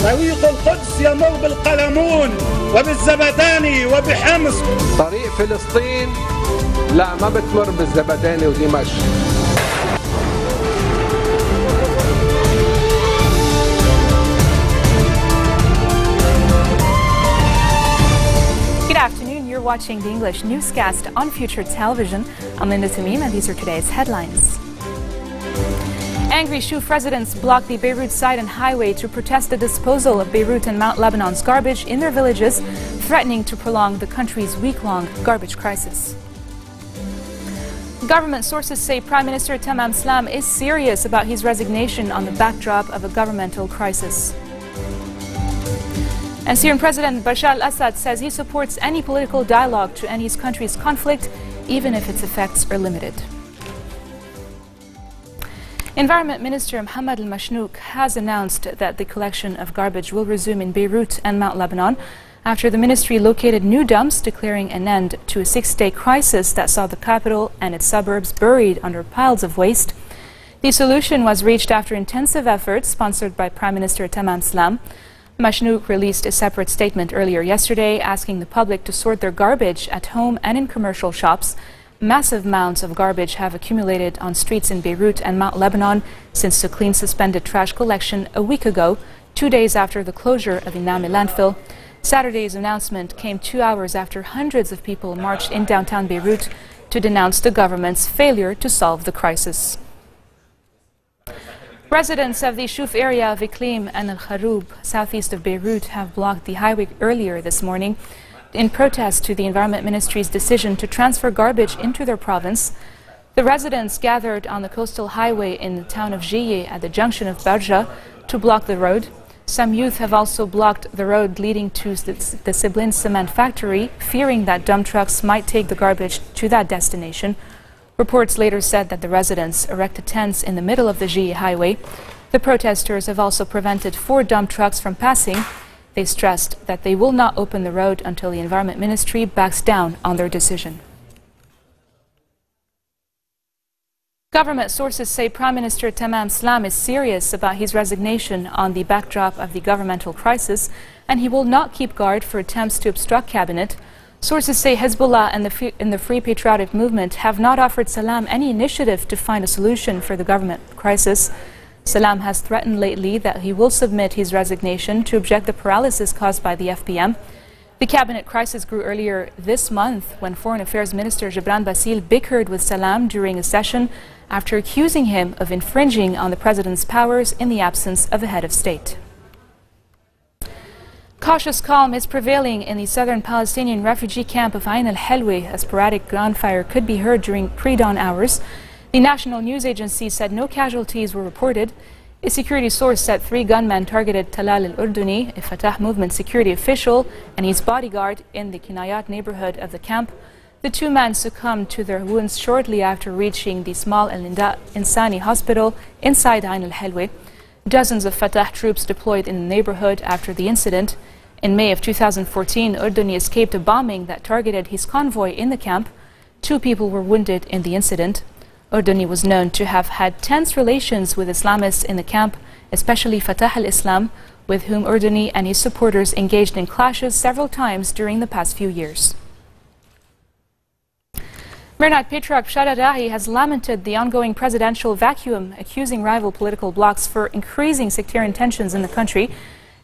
طريق القدس يمر بالقلمون وبالزبداني وبحمص. طريق فلسطين لا ما بتمر بالزبداني ودمشق. Good afternoon, you're watching the English newscast on Future Television. I'm Linda Tamim and these are today's headlines. Angry Shuf residents blocked the Beirut side and highway to protest the disposal of Beirut and Mount Lebanon's garbage in their villages, threatening to prolong the country's week-long garbage crisis. Government sources say Prime Minister Tamam Salam is serious about his resignation on the backdrop of a governmental crisis. And Syrian President Bashar al-Assad says he supports any political dialogue to end his country's conflict, even if its effects are limited. Environment Minister Mohammed al-Mashnouk has announced that the collection of garbage will resume in Beirut and Mount Lebanon after the ministry located new dumps, declaring an end to a 6-day crisis that saw the capital and its suburbs buried under piles of waste. The solution was reached after intensive efforts sponsored by Prime Minister Tamam Salam. Mashnouk released a separate statement earlier yesterday asking the public to sort their garbage at home and in commercial shops. Massive mounds of garbage have accumulated on streets in Beirut and Mount Lebanon since the clean suspended trash collection a week ago, 2 days after the closure of Inami landfill. Saturday's announcement came 2 hours after hundreds of people marched in downtown Beirut to denounce the government's failure to solve the crisis. Residents of the Shuf area of Iklim and Al-Kharoub, southeast of Beirut, have blocked the highway earlier this morning in protest to the Environment Ministry's decision to transfer garbage into their province. The residents gathered on the coastal highway in the town of Jiye at the junction of Barja to block the road. Some youth have also blocked the road leading to the Siblin cement factory, fearing that dump trucks might take the garbage to that destination. Reports later said that the residents erected tents in the middle of the Jiye highway. The protesters have also prevented 4 dump trucks from passing. They stressed that they will not open the road until the Environment Ministry backs down on their decision. Government sources say Prime Minister Tamam Salam is serious about his resignation on the backdrop of the governmental crisis, and he will not keep guard for attempts to obstruct cabinet. Sources say Hezbollah and the Free Patriotic Movement have not offered Salam any initiative to find a solution for the government crisis. Salam has threatened lately that he will submit his resignation to object the paralysis caused by the FPM. The cabinet crisis grew earlier this month when Foreign Affairs Minister Gibran Bassil bickered with Salam during a session after accusing him of infringing on the president's powers in the absence of a head of state. Cautious calm is prevailing in the southern Palestinian refugee camp of Ain al-Helwe as sporadic gunfire could be heard during pre-dawn hours. The national news agency said no casualties were reported. A security source said 3 gunmen targeted Talal al-Urduni, a Fatah movement security official, and his bodyguard in the Kinayat neighborhood of the camp. The 2 men succumbed to their wounds shortly after reaching the small Al-Inda Insani hospital inside Ain al-Helwe. Dozens of Fatah troops deployed in the neighborhood after the incident. In May of 2014, Urduni escaped a bombing that targeted his convoy in the camp. 2 people were wounded in the incident. Urduni was known to have had tense relations with Islamists in the camp, especially Fatah al-Islam, with whom Urduni and his supporters engaged in clashes several times during the past few years. Mernat Patriarch Bashar al-Rahi has lamented the ongoing presidential vacuum, accusing rival political blocs for increasing sectarian tensions in the country.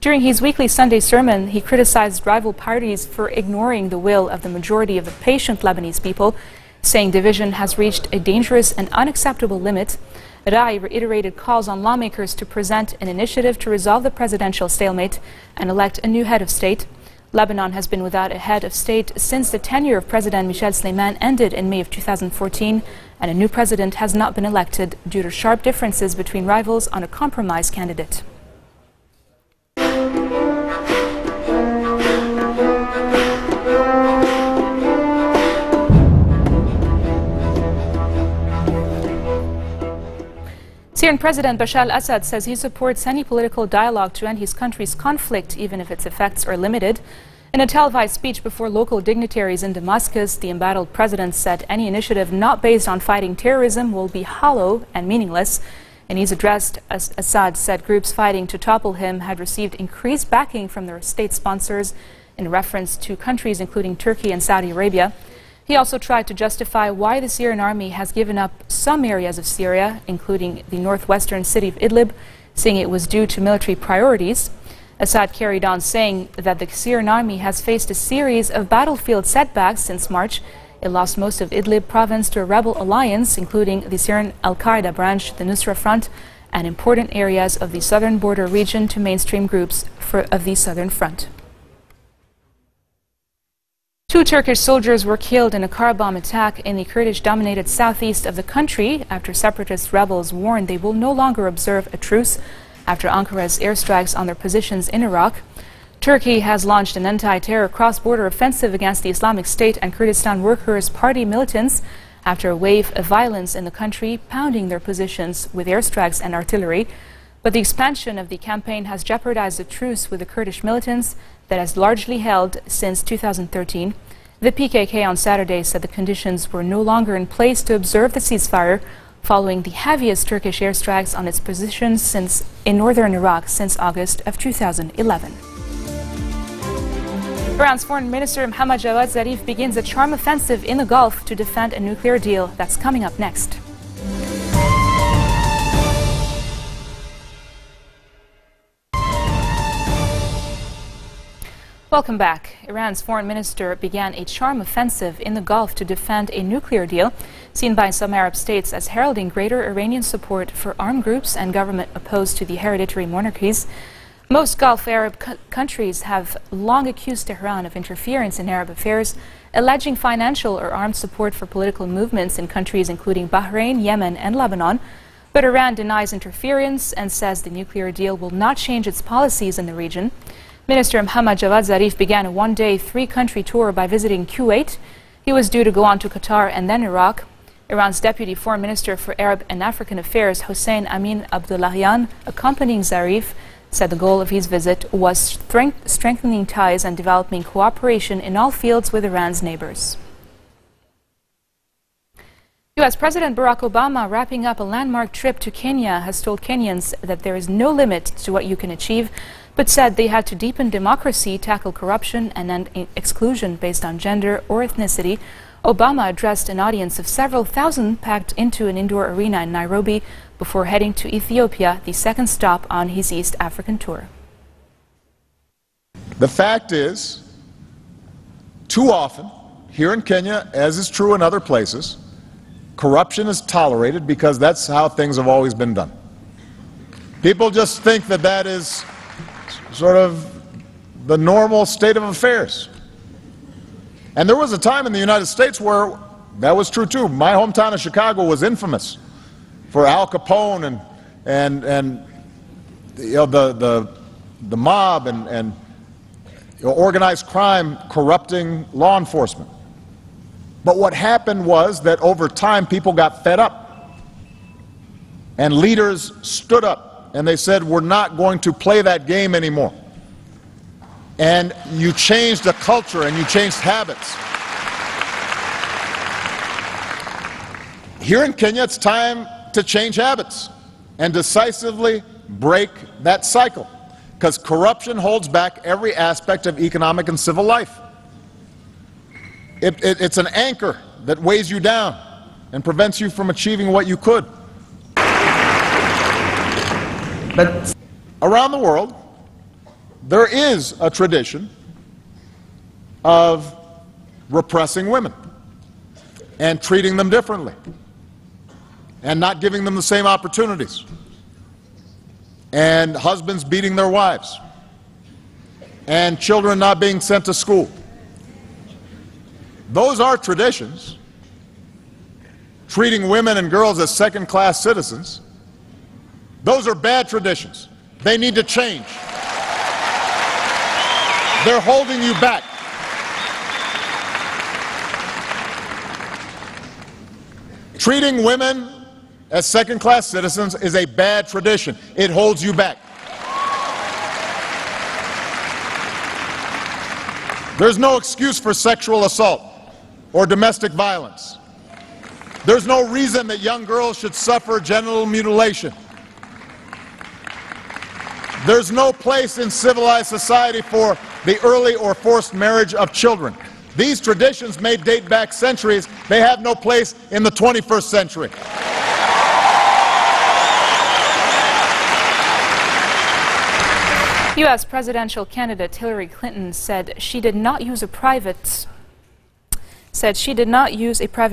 During his weekly Sunday sermon, he criticized rival parties for ignoring the will of the majority of the patient Lebanese people, saying division has reached a dangerous and unacceptable limit. Rahi reiterated calls on lawmakers to present an initiative to resolve the presidential stalemate and elect a new head of state. Lebanon has been without a head of state since the tenure of President Michel Sleiman ended in May of 2014, and a new president has not been elected due to sharp differences between rivals on a compromise candidate. Syrian President Bashar al-Assad says he supports any political dialogue to end his country's conflict, even if its effects are limited. In a televised speech before local dignitaries in Damascus, the embattled president said any initiative not based on fighting terrorism will be hollow and meaningless. In his address, Assad said groups fighting to topple him had received increased backing from their state sponsors in reference to countries including Turkey and Saudi Arabia. He also tried to justify why the Syrian army has given up some areas of Syria, including the northwestern city of Idlib, saying it was due to military priorities. Assad carried on saying that the Syrian army has faced a series of battlefield setbacks since March. It lost most of Idlib province to a rebel alliance, including the Syrian al-Qaeda branch, the Nusra Front, and important areas of the southern border region to mainstream groups of the Southern Front. 2 Turkish soldiers were killed in a car bomb attack in the Kurdish-dominated southeast of the country after separatist rebels warned they will no longer observe a truce after Ankara's airstrikes on their positions in Iraq. Turkey has launched an anti-terror cross-border offensive against the Islamic State and Kurdistan Workers' Party militants after a wave of violence in the country, pounding their positions with airstrikes and artillery. But the expansion of the campaign has jeopardized the truce with the Kurdish militants that has largely held since 2013. The PKK on Saturday said the conditions were no longer in place to observe the ceasefire, following the heaviest Turkish airstrikes on its positions in northern Iraq since August of 2011. Iran's Foreign Minister Mohammad Javad Zarif begins a charm offensive in the Gulf to defend a nuclear deal. That's coming up next. Welcome back. Iran's foreign minister began a charm offensive in the Gulf to defend a nuclear deal, seen by some Arab states as heralding greater Iranian support for armed groups and government opposed to the hereditary monarchies. Most Gulf Arab countries have long accused Tehran of interference in Arab affairs, alleging financial or armed support for political movements in countries including Bahrain, Yemen, and Lebanon. But Iran denies interference and says the nuclear deal will not change its policies in the region. Minister Mohammad Javad Zarif began a one-day, 3-country tour by visiting Kuwait. He was due to go on to Qatar and then Iraq. Iran's Deputy Foreign Minister for Arab and African Affairs, Hossein Amin Abdullahian, accompanying Zarif, said the goal of his visit was strengthening ties and developing cooperation in all fields with Iran's neighbors. U.S. President Barack Obama, wrapping up a landmark trip to Kenya, has told Kenyans that there is no limit to what you can achieve, but said they had to deepen democracy, tackle corruption, and end exclusion based on gender or ethnicity. Obama addressed an audience of several thousand packed into an indoor arena in Nairobi before heading to Ethiopia, the second stop on his East African tour. The fact is, too often, here in Kenya, as is true in other places, corruption is tolerated because that's how things have always been done. People just think that that is sort of the normal state of affairs. And there was a time in the United States where that was true too. My hometown of Chicago was infamous for Al Capone and you know, the mob and you know, organized crime corrupting law enforcement. But what happened was that over time people got fed up, and leaders stood up and they said, we're not going to play that game anymore. And you changed the culture and you changed habits. Here in Kenya, it's time to change habits and decisively break that cycle, because corruption holds back every aspect of economic and civil life. It's an anchor that weighs you down and prevents you from achieving what you could. But around the world, there is a tradition of repressing women and treating them differently and not giving them the same opportunities, and husbands beating their wives, and children not being sent to school. Those are traditions. Treating women and girls as second-class citizens, those are bad traditions. They need to change. They're holding you back. Treating women as second-class citizens is a bad tradition. It holds you back. There's no excuse for sexual assault or domestic violence. There's no reason that young girls should suffer genital mutilation There's no place in civilized society for the early or forced marriage of children. These traditions may date back centuries. They have no place in the 21st century. U.S. presidential candidate Hillary Clinton said she did not use a private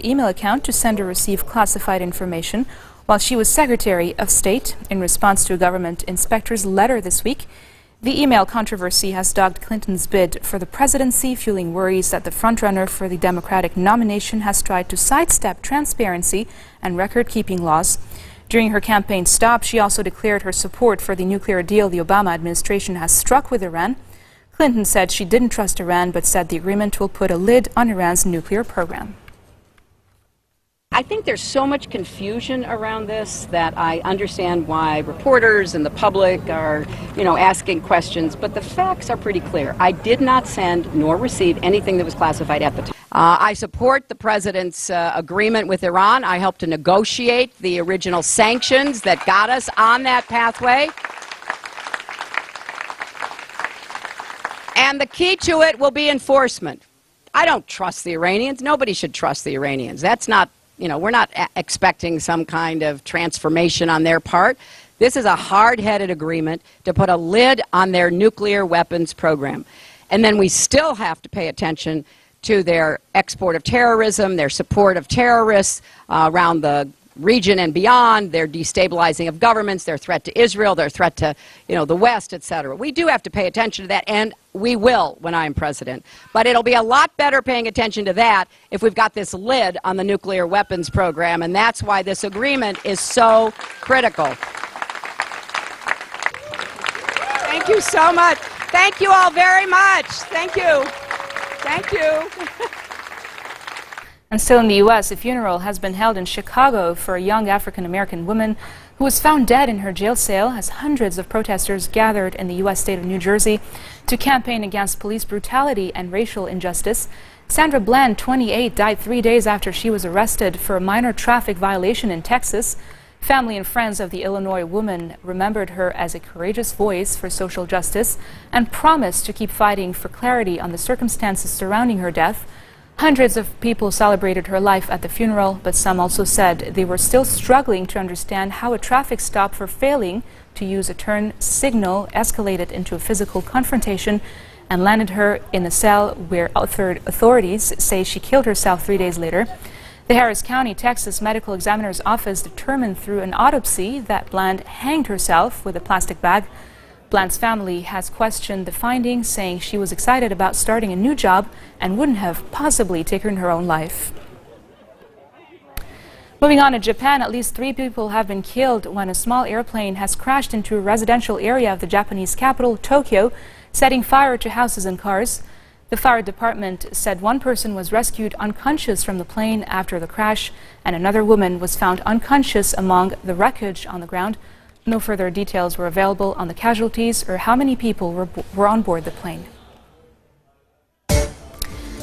email account to send or receive classified information while she was Secretary of State. In response to a government inspector's letter this week, the email controversy has dogged Clinton's bid for the presidency, fueling worries that the frontrunner for the Democratic nomination has tried to sidestep transparency and record-keeping laws. During her campaign stop, she also declared her support for the nuclear deal the Obama administration has struck with Iran. Clinton said she didn't trust Iran, but said the agreement will put a lid on Iran's nuclear program. I think there's so much confusion around this that I understand why reporters and the public are, asking questions, but the facts are pretty clear. I did not send nor receive anything that was classified at the time. I support the president's agreement with Iran. I helped to negotiate the original sanctions that got us on that pathway. And the key to it will be enforcement. I don't trust the Iranians. Nobody should trust the Iranians. That's not, we're not expecting some kind of transformation on their part. This is a hard-headed agreement to put a lid on their nuclear weapons program. And then we still have to pay attention to their export of terrorism, their support of terrorists around the region and beyond, their destabilizing of governments, their threat to Israel, their threat to, the West, etc. We do have to pay attention to that, and we will when I'm president. But it'll be a lot better paying attention to that if we've got this lid on the nuclear weapons program, and that's why this agreement is so critical. Thank you so much. Thank you all very much. Thank you. Thank you. And still in the U.S., a funeral has been held in Chicago for a young African-American woman who was found dead in her jail cell as hundreds of protesters gathered in the U.S. state of New Jersey to campaign against police brutality and racial injustice. Sandra Bland, 28, died 3 days after she was arrested for a minor traffic violation in Texas. Family and friends of the Illinois woman remembered her as a courageous voice for social justice and promised to keep fighting for clarity on the circumstances surrounding her death. Hundreds of people celebrated her life at the funeral, but some also said they were still struggling to understand how a traffic stop for failing to use a turn signal escalated into a physical confrontation and landed her in a cell where authorities say she killed herself 3 days later. The Harris County, Texas Medical Examiner's Office determined through an autopsy that Bland hanged herself with a plastic bag. Bland's family has questioned the findings, saying she was excited about starting a new job and wouldn't have possibly taken her own life. Moving on to Japan, at least 3 people have been killed when a small airplane has crashed into a residential area of the Japanese capital, Tokyo, setting fire to houses and cars. The fire department said 1 person was rescued unconscious from the plane after the crash, and another woman was found unconscious among the wreckage on the ground. No further details were available on the casualties or how many people were on board the plane.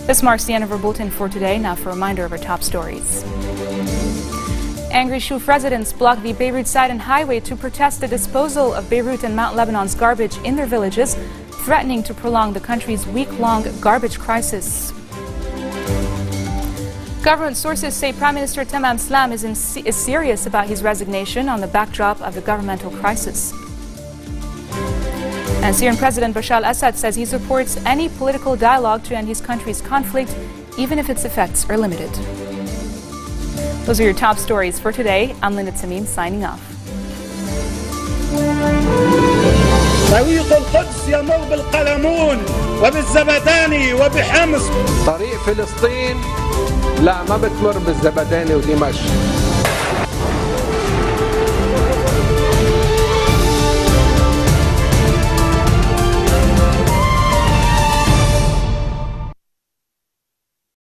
This marks the end of our bulletin for today. Now for a reminder of our top stories. Angry Shuf residents blocked the Beirut-Sidon highway to protest the disposal of Beirut and Mount Lebanon's garbage in their villages, threatening to prolong the country's week-long garbage crisis. Government sources say Prime Minister Tamam Slam is serious about his resignation on the backdrop of the governmental crisis. And Syrian President Bashar al-Assad says he supports any political dialogue to end his country's conflict, even if its effects are limited. Those are your top stories for today. I'm Linda Tamim signing off. طريق القدس يمر بالقلمون وبالزبداني وبحمص. طريق فلسطين لا ما بتمر بالزبداني ودمشق.